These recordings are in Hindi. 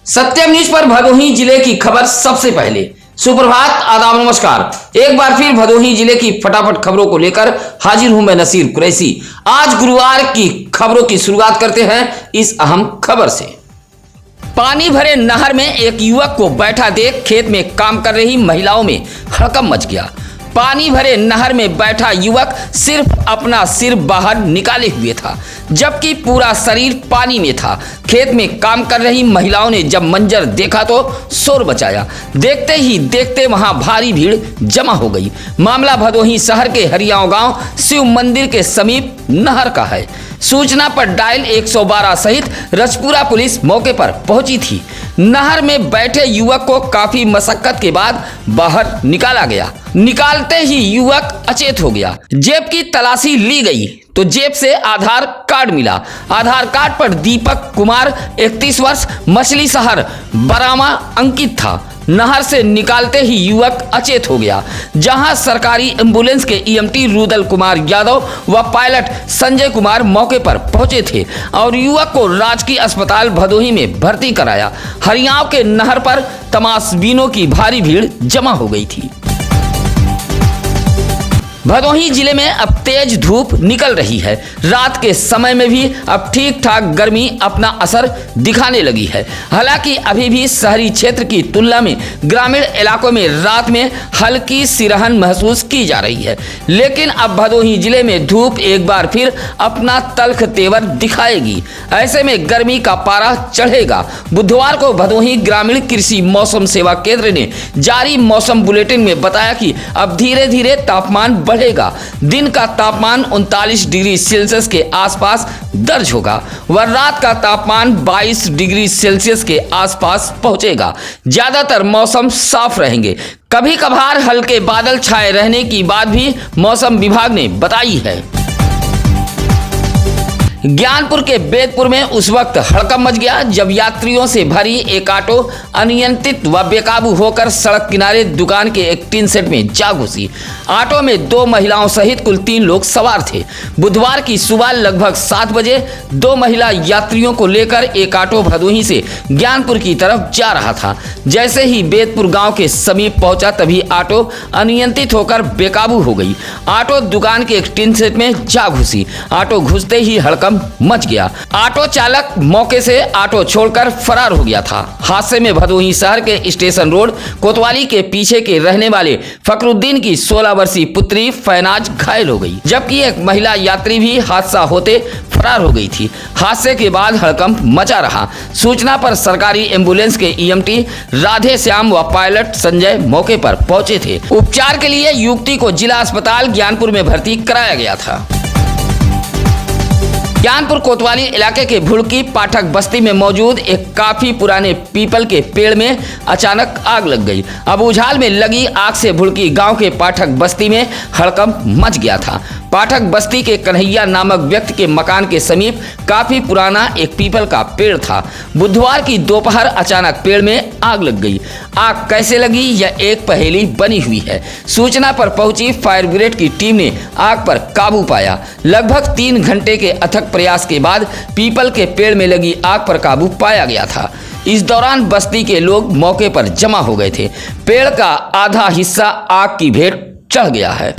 सत्यम न्यूज पर भदोही जिले की खबर सबसे पहले। सुप्रभात, आदाब, नमस्कार। एक बार फिर भदोही जिले की फटाफट खबरों को लेकर हाजिर हूं मैं नसीर कुरैशी। आज गुरुवार की खबरों की शुरुआत करते हैं इस अहम खबर से। पानी भरे नहर में एक युवक को बैठा देख खेत में काम कर रही महिलाओं में हड़कंप मच गया। पानी भरे नहर में बैठा युवक सिर्फ अपना सिर बाहर निकाले हुए था, जबकि पूरा शरीर पानी में था। खेत में काम कर रही महिलाओं ने जब मंजर देखा तो शोर मचाया। देखते ही देखते वहां भारी भीड़ जमा हो गई। मामला भदोही शहर के हरियाव गांव शिव मंदिर के समीप नहर का है। सूचना पर डायल 112 सहित रजपुरा पुलिस मौके पर पहुंची थी। नहर में बैठे युवक को काफी मशक्कत के बाद बाहर निकाला गया। निकालते ही युवक अचेत हो गया। जेब की तलाशी ली गई तो जेब से आधार कार्ड मिला। आधार कार्ड पर दीपक कुमार 31 वर्ष मछली शहर बरामा अंकित था। नहर से निकालते ही युवक अचेत हो गया, जहां सरकारी एम्बुलेंस के ईएमटी रुदल कुमार यादव व पायलट संजय कुमार मौके पर पहुंचे थे और युवक को राजकीय अस्पताल भदोही में भर्ती कराया। हरियाव के नहर पर तमाशबीनों की भारी भीड़ जमा हो गई थी। भदोही जिले में अब तेज धूप निकल रही है। रात के समय में भी अब ठीक ठाक गर्मी अपना असर दिखाने लगी है। हालांकि अभी भी शहरी क्षेत्र की तुलना में ग्रामीण इलाकों में रात में हल्की सिरहन महसूस की जा रही है, लेकिन अब भदोही जिले में धूप एक बार फिर अपना तल्ख तेवर दिखाएगी। ऐसे में गर्मी का पारा चढ़ेगा। बुधवार को भदोही ग्रामीण कृषि मौसम सेवा केंद्र ने जारी मौसम बुलेटिन में बताया कि अब धीरे धीरे तापमान बढ़ेगा। दिन का तापमान 39 डिग्री सेल्सियस के आसपास दर्ज होगा व रात का तापमान 22 डिग्री सेल्सियस के आसपास पहुंचेगा। ज्यादातर मौसम साफ रहेंगे। कभी कभार हल्के बादल छाए रहने की बात भी मौसम विभाग ने बताई है। ज्ञानपुर के बेदपुर में उस वक्त हड़कंप मच गया जब यात्रियों से भरी एक ऑटो अनियंत्रित व बेकाबू होकर सड़क किनारे दुकान के एक टीन सेट में जा घुसी। ऑटो में 2 महिलाओं सहित कुल 3 लोग सवार थे। बुधवार की सुबह लगभग 7 बजे 2 महिला यात्रियों को लेकर एक ऑटो भदोही से ज्ञानपुर की तरफ जा रहा था। जैसे ही बेदपुर गांव के समीप पहुंचा तभी ऑटो अनियंत्रित होकर बेकाबू हो गई। ऑटो दुकान के एक टीन सेट में जा घुसी। ऑटो घुसते ही हड़कंप मच गया। ऑटो चालक मौके से ऑटो छोड़कर फरार हो गया था। हादसे में भदोही शहर के स्टेशन रोड कोतवाली के पीछे के रहने वाले फकरुद्दीन की 16 वर्षीय पुत्री फैनाज घायल हो गई, जबकि एक महिला यात्री भी हादसा होते फरार हो गई थी। हादसे के बाद हड़कंप मचा रहा। सूचना पर सरकारी एम्बुलेंस के ईएमटी राधे श्याम व पायलट संजय मौके पर पहुंचे थे। उपचार के लिए युवती को जिला अस्पताल ज्ञानपुर में भर्ती कराया गया था। ज्ञानपुर कोतवाली इलाके के भुड़की पाठक बस्ती में मौजूद एक काफी पुराने पीपल के पेड़ में अचानक आग लग गई। अब उछाल में लगी आग से भुड़की गांव के पाठक बस्ती में हड़कंप मच गया था। पाठक बस्ती के कन्हैया नामक व्यक्ति के मकान के समीप काफी पुराना एक पीपल का पेड़ था। बुधवार की दोपहर अचानक पेड़ में आग लग गई। आग कैसे लगी यह एक पहेली बनी हुई है। सूचना पर पहुंची फायर ब्रिगेड की टीम ने आग पर काबू पाया। लगभग 3 घंटे के अथक प्रयास के बाद पीपल के पेड़ में लगी आग पर काबू पाया गया था। इस दौरान बस्ती के लोग मौके पर जमा हो गए थे। पेड़ का आधा हिस्सा आग की भेंट चढ़ गया है।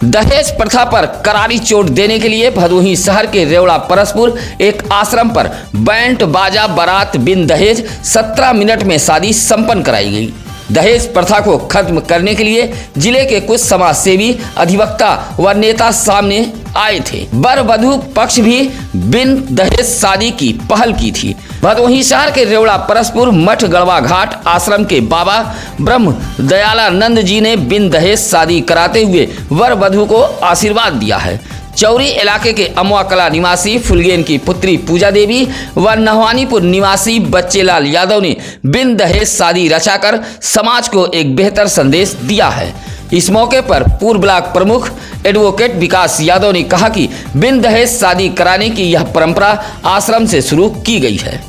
दहेज प्रथा पर करारी चोट देने के लिए भदोही शहर के रेवड़ा परसपुर एक आश्रम पर बैंड बाजा बारात बिन दहेज 17 मिनट में शादी संपन्न कराई गई। दहेज प्रथा को खत्म करने के लिए जिले के कुछ समाज सेवी, अधिवक्ता व नेता सामने आए थे। वर वधू पक्ष भी बिन दहेज शादी की पहल की थी। भदोही शहर के रेवड़ा परसपुर मठ गढ़वा घाट आश्रम के बाबा ब्रह्म दयालानंद जी ने बिन दहेज शादी कराते हुए वर वधू को आशीर्वाद दिया है। चौरी इलाके के अमवा कला निवासी फुलगेन की पुत्री पूजा देवी व नहवानीपुर निवासी बच्चेलाल यादव ने बिन दहेज शादी रचाकर समाज को एक बेहतर संदेश दिया है। इस मौके पर पूर्व ब्लॉक प्रमुख एडवोकेट विकास यादव ने कहा कि बिन दहेज शादी कराने की यह परंपरा आश्रम से शुरू की गई है।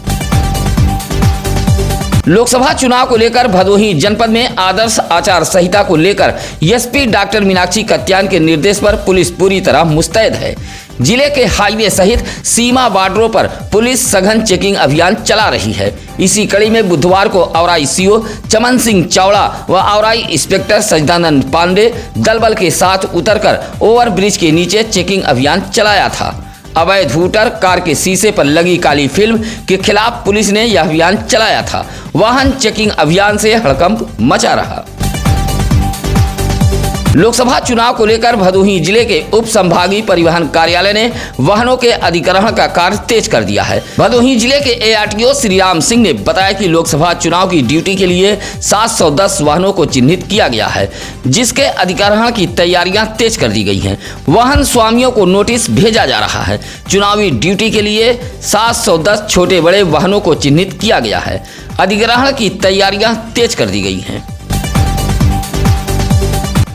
लोकसभा चुनाव को लेकर भदोही जनपद में आदर्श आचार संहिता को लेकर एसपी डॉक्टर मीनाक्षी कत्यान के निर्देश पर पुलिस पूरी तरह मुस्तैद है। जिले के हाईवे सहित सीमा बॉर्डरों पर पुलिस सघन चेकिंग अभियान चला रही है। इसी कड़ी में बुधवार को औराई सीओ चमन सिंह चावड़ा व औराई इंस्पेक्टर सजदानंद पांडे दलबल के साथ उतरकर ओवरब्रिज के नीचे चेकिंग अभियान चलाया था। अवैध हूटर कार के शीशे पर लगी काली फिल्म के खिलाफ पुलिस ने यह अभियान चलाया था। वाहन चेकिंग अभियान से हड़कंप मचा रहा। लोकसभा चुनाव को लेकर भदोही जिले के उप संभागीय परिवहन कार्यालय ने वाहनों के अधिग्रहण का कार्य तेज कर दिया है। भदोही जिले के एआरटीओ श्री राम सिंह ने बताया कि लोकसभा चुनाव की ड्यूटी के लिए 710 वाहनों को चिन्हित किया गया है, जिसके अधिग्रहण की तैयारियां तेज कर दी गई हैं। वाहन स्वामियों को नोटिस भेजा जा रहा है। चुनावी ड्यूटी के लिए 710 छोटे बड़े वाहनों को चिन्हित किया गया है। अधिग्रहण की तैयारियां तेज कर दी गई हैं।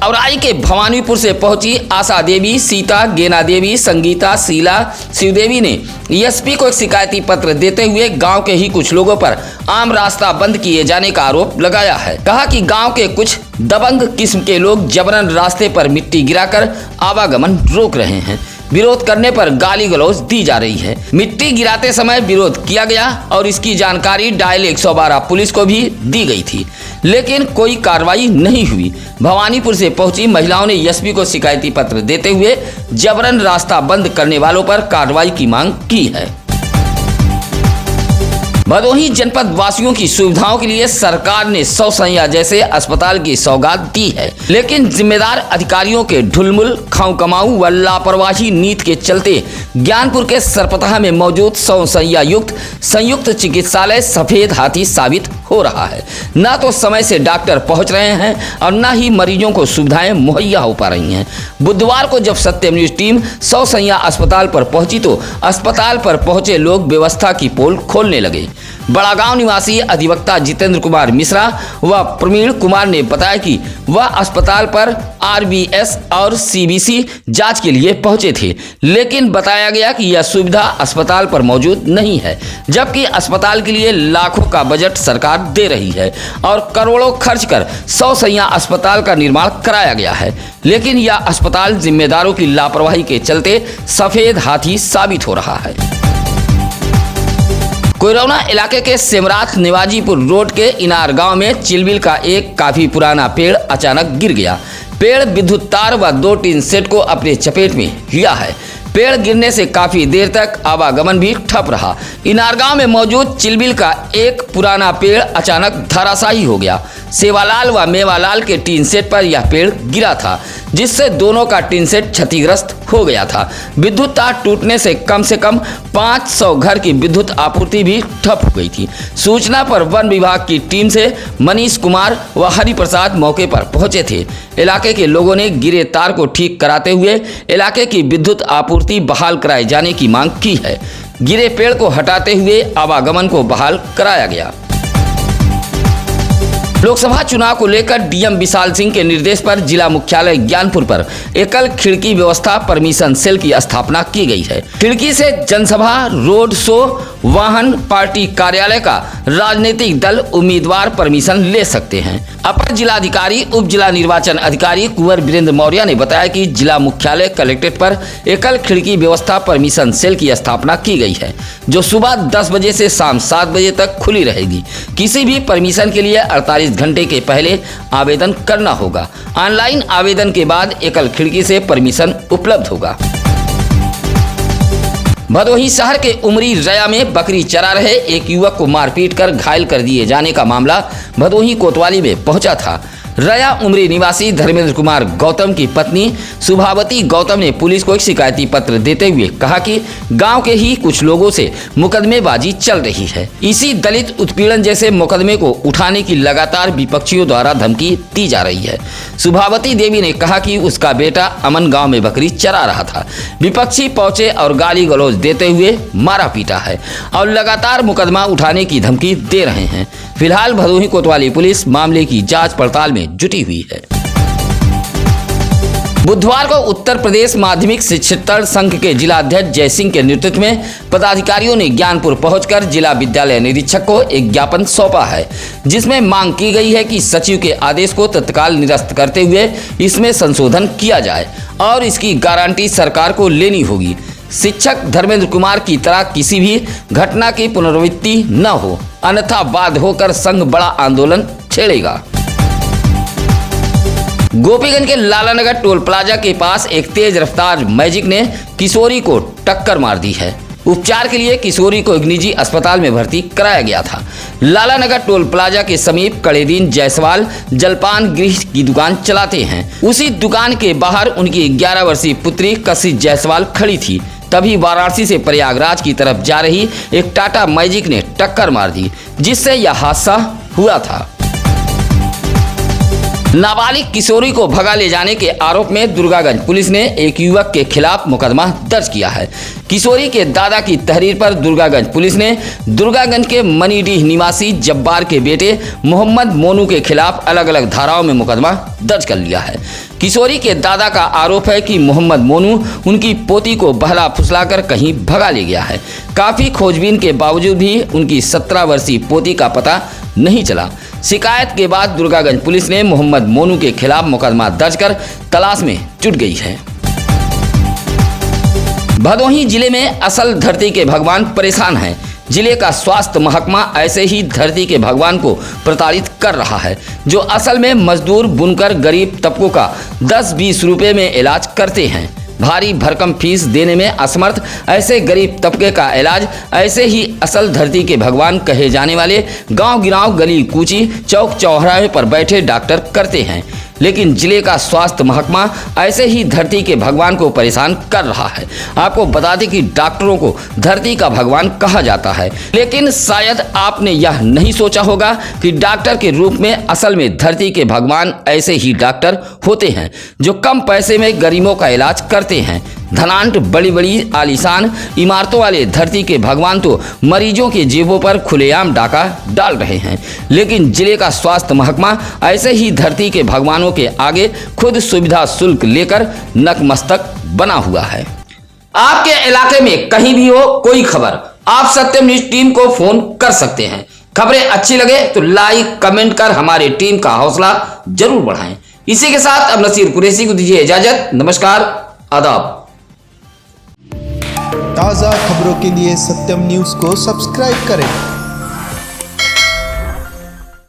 औराई के भवानीपुर से पहुंची आशा देवी, सीता, गेना देवी, संगीता, शीला, शिवदेवी ने एसपी को एक शिकायती पत्र देते हुए गांव के ही कुछ लोगों पर आम रास्ता बंद किए जाने का आरोप लगाया है। कहा कि गांव के कुछ दबंग किस्म के लोग जबरन रास्ते पर मिट्टी गिराकर आवागमन रोक रहे हैं। विरोध करने पर गाली गलौज दी जा रही है। मिट्टी गिराते समय विरोध किया गया और इसकी जानकारी डायल 112 पुलिस को भी दी गई थी, लेकिन कोई कार्रवाई नहीं हुई। भवानीपुर से पहुंची महिलाओं ने एसपी को शिकायती पत्र देते हुए जबरन रास्ता बंद करने वालों पर कार्रवाई की मांग की है। भदोही जनपद वासियों की सुविधाओं के लिए सरकार ने 100 सैया जैसे अस्पताल की सौगात दी है, लेकिन जिम्मेदार अधिकारियों के ढुलमुल, खाऊ कमाऊ व लापरवाही नीति के चलते ज्ञानपुर के सरपतहा में मौजूद 100 सैया युक्त संयुक्त चिकित्सालय सफेद हाथी साबित हो रहा है। न तो समय से डॉक्टर पहुंच रहे हैं और न ही मरीजों को सुविधाएं मुहैया हो पा रही हैं। बुधवार को जब सत्यम न्यूज टीम 100 सैया अस्पताल पर पहुंची तो अस्पताल पर पहुंचे लोग व्यवस्था की पोल खोलने लगे। बड़ागांव निवासी अधिवक्ता जितेंद्र कुमार मिश्रा व प्रवीण कुमार ने बताया कि वह अस्पताल पर आरबीएस और सीबीसी जांच के लिए पहुंचे थे, लेकिन बताया गया कि यह सुविधा अस्पताल पर मौजूद नहीं है, जबकि अस्पताल के लिए लाखों का बजट सरकार दे रही है और करोड़ों खर्च कर 100 सैया अस्पताल का निर्माण कराया गया है, लेकिन यह अस्पताल जिम्मेदारों की लापरवाही के चलते सफेद हाथी साबित हो रहा है। कोयरौना इलाके के सेमराथ निवाजीपुर रोड के इनार गांव में चिलबिल का एक काफी पुराना पेड़ अचानक गिर गया। पेड़ विद्युत तार व 2 टीन सेट को अपने चपेट में लिया है। पेड़ गिरने से काफी देर तक आवागमन भी ठप रहा। इनार गांव में मौजूद चिलबिल का एक पुराना पेड़ अचानक धराशायी हो गया। सेवालाल व मेवालाल के टीन सेट पर यह पेड़ गिरा था, जिससे दोनों का टीन सेट क्षतिग्रस्त हो गया था। विद्युत तार टूटने से कम 500 घर की विद्युत आपूर्ति भी ठप हो गई थी। सूचना पर वन विभाग की टीम से मनीष कुमार व हरि प्रसाद मौके पर पहुंचे थे। इलाके के लोगों ने गिरे तार को ठीक कराते हुए इलाके की विद्युत आपूर्ति बहाल कराए जाने की मांग की है। गिरे पेड़ को हटाते हुए आवागमन को बहाल कराया गया। लोकसभा चुनाव को लेकर डीएम विशाल सिंह के निर्देश पर जिला मुख्यालय ज्ञानपुर पर एकल खिड़की व्यवस्था परमिशन सेल की स्थापना की गई है। खिड़की से जनसभा, रोड शो, वाहन, पार्टी कार्यालय का राजनीतिक दल उम्मीदवार परमिशन ले सकते हैं। अपर जिलाधिकारी उप जिला निर्वाचन अधिकारी कुंवर वीरेंद्र मौर्य ने बताया कि जिला मुख्यालय कलेक्ट्रेट पर एकल खिड़की व्यवस्था परमिशन सेल की स्थापना की गई है, जो सुबह 10 बजे से शाम 7 बजे तक खुली रहेगी। किसी भी परमिशन के लिए 48 घंटे के पहले आवेदन करना होगा। ऑनलाइन आवेदन के बाद एकल खिड़की से परमिशन उपलब्ध होगा। भदोही शहर के उमरी रया में बकरी चरा रहे एक युवक को मारपीट कर घायल कर दिए जाने का मामला भदोही कोतवाली में पहुंचा था। रया उमरी निवासी धर्मेंद्र कुमार गौतम की पत्नी सुभावती गौतम ने पुलिस को एक शिकायती पत्र देते हुए कहा कि गांव के ही कुछ लोगों से मुकदमेबाजी चल रही है। इसी दलित उत्पीड़न जैसे मुकदमे को उठाने की लगातार विपक्षियों द्वारा धमकी दी जा रही है। सुभावती देवी ने कहा कि उसका बेटा अमन गांव में बकरी चरा रहा था। विपक्षी पहुंचे और गाली गलौज देते हुए मारा पीटा है और लगातार मुकदमा उठाने की धमकी दे रहे हैं। फिलहाल भदोही कोतवाली पुलिस मामले की जांच पड़ताल में जुटी हुई है। बुधवार को उत्तर प्रदेश माध्यमिक शिक्षक संघ के जिलाध्यक्ष जय सिंह के नेतृत्व में पदाधिकारियों ने ज्ञानपुर पहुंचकर जिला विद्यालय निरीक्षक को एक ज्ञापन सौंपा है, जिसमें मांग की गई है कि सचिव के आदेश को तत्काल निरस्त करते हुए इसमें संशोधन किया जाए और इसकी गारंटी सरकार को लेनी होगी। शिक्षक धर्मेंद्र कुमार की तरह किसी भी घटना की पुनरावृत्ति न हो, अन्यथा बाध्य होकर संघ बड़ा आंदोलन छेड़ेगा। गोपीगंज के लालानगर टोल प्लाजा के पास एक तेज रफ्तार मैजिक ने किशोरी को टक्कर मार दी है। उपचार के लिए किशोरी को एक निजी अस्पताल में भर्ती कराया गया था। लालानगर टोल प्लाजा के समीप कड़ेदीन जायसवाल जलपान गृह की दुकान चलाते हैं। उसी दुकान के बाहर उनकी 11 वर्षीय पुत्री कशिश जायसवाल खड़ी थी। तभी वाराणसी से प्रयागराज की तरफ जा रही एक टाटा मैजिक ने टक्कर मार दी, जिससे यह हादसा हुआ था। नाबालिग किशोरी को भगा ले जाने के आरोप में दुर्गागंज पुलिस ने एक युवक के खिलाफ मुकदमा दर्ज किया है। किशोरी के दादा की तहरीर पर दुर्गागंज पुलिस ने दुर्गागंज के मनीडीह निवासी जब्बार के बेटे मोहम्मद मोनू के खिलाफ अलग अलग धाराओं में मुकदमा दर्ज कर लिया है। किशोरी के दादा का आरोप है कि मोहम्मद मोनू उनकी पोती को बहला फुसलाकर कहीं भगा ले गया है। काफ़ी खोजबीन के बावजूद भी उनकी 17 वर्षीय पोती का पता नहीं चला। शिकायत के बाद दुर्गागंज पुलिस ने मोहम्मद मोनू के खिलाफ मुकदमा दर्ज कर तलाश में जुट गई है। भदोही जिले में असल धरती के भगवान परेशान हैं। जिले का स्वास्थ्य महकमा ऐसे ही धरती के भगवान को प्रताड़ित कर रहा है, जो असल में मजदूर बुनकर गरीब तबकों का 10-20 रुपए में इलाज करते हैं। भारी भरकम फीस देने में असमर्थ ऐसे गरीब तबके का इलाज ऐसे ही असल धरती के भगवान कहे जाने वाले गांव गिराव गली कूची चौक चौराहे पर बैठे डॉक्टर करते हैं। लेकिन जिले का स्वास्थ्य महकमा ऐसे ही धरती के भगवान को परेशान कर रहा है। आपको बता दें कि डॉक्टरों को धरती का भगवान कहा जाता है, लेकिन शायद आपने यह नहीं सोचा होगा कि डॉक्टर के रूप में असल में धरती के भगवान ऐसे ही डॉक्टर होते हैं, जो कम पैसे में गरीबों का इलाज करते हैं। धनाढ्य बड़ी बड़ी आलीशान इमारतों वाले धरती के भगवान तो मरीजों के जेबों पर खुलेआम डाका डाल रहे हैं, लेकिन जिले का स्वास्थ्य महकमा ऐसे ही धरती के भगवानों के आगे खुद सुविधा शुल्क लेकर नतमस्तक बना हुआ है। आपके इलाके में कहीं भी हो कोई खबर, आप सत्यम न्यूज टीम को फोन कर सकते हैं। खबरें अच्छी लगे तो लाइक कमेंट कर हमारे टीम का हौसला जरूर बढ़ाएं। इसी के साथ अब नसीर कुरैशी को दीजिए इजाजत। नमस्कार, आदाब। ताज़ा खबरों के लिए सत्यम न्यूज़ को सब्सक्राइब करें